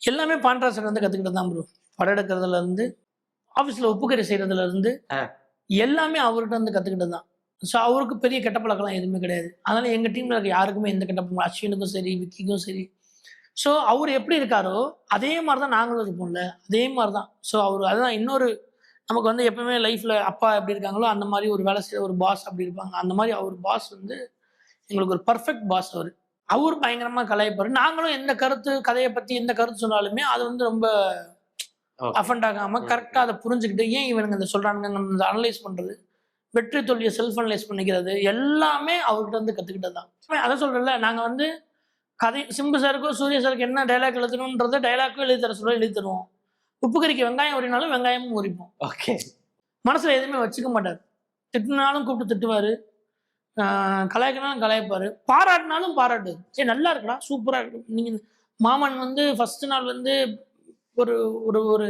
எல்லாமே பாண்டராசன் வந்து கற்றுக்கிட்டு தான் ப்ரோ. படம் எடுக்கிறதுலேருந்து ஆஃபீஸில் உப்புக்கறி செய்கிறதுலேருந்து எல்லாமே அவர்கிட்ட வந்து கற்றுக்கிட்டு தான். ஸோ அவருக்கு பெரிய கெட்ட பழக்கம்லாம் எதுவுமே கிடையாது. அதனால் எங்கள் டீமில் இருக்க யாருக்குமே எந்த கெட்ட பழக்கம், அஸ்வினுக்கும் சரி விக்கிக்கும் சரி. ஸோ அவர் எப்படி இருக்காரோ அதே மாதிரி தான் நாங்களும் இருப்போம்ல, அதே மாதிரி தான். ஸோ அவர் அதுதான் இன்னொரு நமக்கு வந்து எப்பவுமே லைஃப்பில் அப்பா எப்படி இருக்காங்களோ அந்த மாதிரி ஒரு வேலை செய்கிற ஒரு பாஸ் அப்படி இருப்பாங்க. அந்த மாதிரி அவர் பாஸ் வந்து எங்களுக்கு ஒரு பர்ஃபெக்ட் பாஸ் அவர். அவர் பயங்கரமாக கலாய்ப்பார். நாங்களும் எந்த கருத்து கதையை பற்றி எந்த கருத்து சொன்னாலுமே அது வந்து ரொம்ப அஃபண்ட் ஆகாமல் கரெக்டாக அதை புரிஞ்சுக்கிட்டு ஏன் இவனுங்க இதை சொல்கிறானுங்க அனலைஸ் பண்ணுறது, வெற்றி தோல்வியை செல்ஃப் அனலைஸ் பண்ணிக்கிறது எல்லாமே அவர்கிட்ட வந்து கற்றுக்கிட்டது தான். அதை சொல்கிறேன்ல, நாங்கள் வந்து கதை சிம்பு சாருக்கோ சூர்யா சாருக்கு என்ன டைலாக் எழுதணுன்றதை டைலாக்கும் எழுதி தர சொல்ல எழுதி தருவோம். உப்பு கறிக்கு வெங்காயம் உரினாலும் வெங்காயமும் உரிப்போம். ஓகே. மனசில் எதுவுமே வச்சுக்க மாட்டார். திட்டினாலும் கூப்பிட்டு திட்டுவார், கலாய்க்கினாலும் கலாய்ப்பார், பாராட்டினாலும் பாராட்டு. சரி நல்லா இருக்குடா, சூப்பராக இருக்கு. நீங்கள் மாமன் வந்து ஃபஸ்ட்டு நாள் வந்து ஒரு ஒரு ஒரு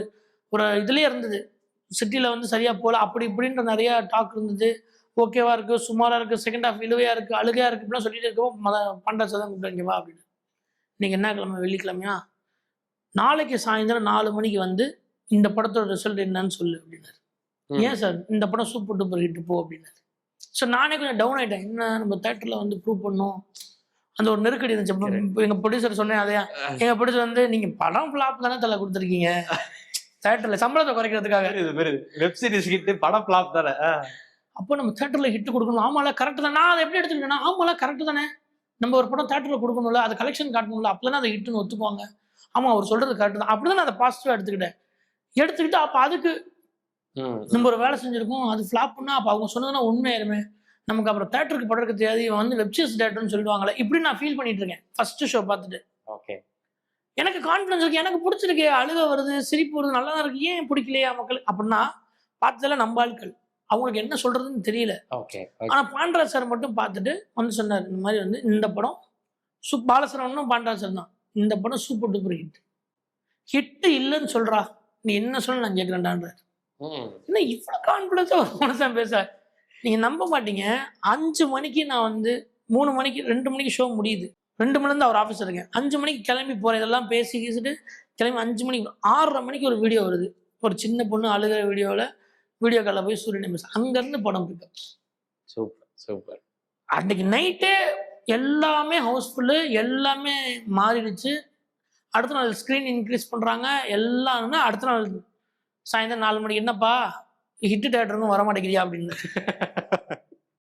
ஒரு இதுலேயே இருந்தது, சிட்டியில் வந்து சரியாக போகல அப்படி இப்படின்ற நிறையா டாக் இருந்தது. ஓகேவா இருக்குது, சுமாராக இருக்குது, செகண்ட் ஹாஃப் இழுவையாக இருக்குது, அழுகையாக இருக்குது, இப்படிலாம் சொல்லிட்டு இருக்கவும் பண்டாசை தான் கூப்பிட்டு இங்கே வா அப்படின்னு. இன்றைக்கி என்ன கிழமை, வெள்ளிக்கிழமையா, நாளைக்கு சாயந்தரம் 4 மணிக்கு வந்து இந்த படத்தோட ரிசல்ட் என்னன்னு சொல்லு அப்படின்னாரு. ஏன் சார், இந்த படம் சூப்பர் டூப்பர் ஹிட் போ அப்படின்னாரு. ஸோ நானே கொஞ்சம் டவுன் ஆகிட்டேன். என்ன நம்ம தேட்டரில் வந்து ப்ரூவ் பண்ணோம், அந்த ஒரு நெருக்கடி இருந்துச்சு. எங்கள் ப்ரொடியூசர் சொன்னேன், அதையா எங்கள் ப்ரொடியூசர் வந்து நீங்கள் படம் ஃப்ளாப் தானே தலை கொடுத்துருக்கீங்க தேட்டரில் சம்பளத்தை குறைக்கிறதுக்காக. வெப் சீரிஸ் ஹிட், படம் ஃப்ளாப் தானே, அப்போ நம்ம தேட்டரில் ஹிட் கொடுக்கணும். ஆமாம்ல கரெக்டு தான். நான் அதை எப்படி எடுத்துக்கிட்டேன்னா, ஆமாம்ல கரெக்டு தானே, நம்ம ஒரு படம் தேட்டரில் கொடுக்கணும்ல, அது கலெக்ஷன் காட்டணும்ல, அப்போ தானே அதை ஹிட்டுன்னு ஒத்துக்குவாங்க. ஆமாம் அவர் சொல்கிறது கரெக்டு தான். அப்படி தான் நான் அதை பாசிட்டிவாக எடுத்துக்கிட்டு அப்போ அதுக்கு நம்ம ஒரு வேலை செஞ்சுருக்கோம், அது ஃப்ளாப் பண்ணால் அப்போ அவங்க சொன்னதுன்னா உண்மையாயிருமே, நமக்கு அப்புறம் தேட்டருக்கு படம் தெரியாது, இவன் வந்து வெப்சீரிஸ் தேட்டர்னு சொல்லுவாங்களே, இப்படி நான் ஃபீல் பண்ணிட்டு இருக்கேன் ஃபர்ஸ்ட் ஷோ பார்த்துட்டு. ஓகே. எனக்கு கான்ஃபிடன்ஸ் இருக்கு, எனக்கு பிடிச்சிருக்கு, அழுக வருது, சிரிப்பு வருது, நல்லா தான் இருக்கு, ஏன் பிடிக்கலையா மக்கள் அப்படின்னா பார்த்ததில் நம்ம ஆட்கள் அவங்களுக்கு என்ன சொல்றதுன்னு தெரியல. ஆனால் பாண்டராஜ் சார் மட்டும் பார்த்துட்டு வந்து சொன்னார், இந்த மாதிரி வந்து இந்த படம் பாலசரவனும் பாண்டராஜ் சார் தான், இந்த படம் சூப்பர் டூப்பர் ஹிட் இல்லைன்னு சொல்றா, நீ என்ன சொல்ல நான் கேட்குறேன்டான்றார். என்ன இவ்வளோ கான்ஃபிடன்ஸாக ஒரு மனுஷன் பேச, நீங்கள் நம்ப மாட்டீங்க. 5 மணிக்கு நான் வந்து 3 மணிக்கு 2 மணிக்கு ஷோ முடியுது, 2 மணிலேருந்து அவர் ஆஃபீஸ் இருக்கேன், 5 மணிக்கு கிளம்பி போகிறேன், இதெல்லாம் பேசிட்டு கிளம்பி 5 மணிக்கு 6:30 மணிக்கு ஒரு வீடியோ வருது, ஒரு சின்ன பொண்ணு அழுகிற வீடியோ காலில் போய் சூரியன் பேச, அங்கேருந்து படம் பிடிக்கும். Super super. அன்றைக்கி நைட்டே எல்லாமே ஹவுஸ்ஃபுல்லு, எல்லாமே மாறிடுச்சு. அடுத்த நாள் ஸ்க்ரீன் இன்க்ரீஸ் பண்ணுறாங்க எல்லாம்னா, அடுத்த நாள் சாயந்தரம் 4 மணிக்கு என்னப்பா ஹிட்டு தேட்டருன்னு வர மாட்டேங்கிறியா அப்படின்னு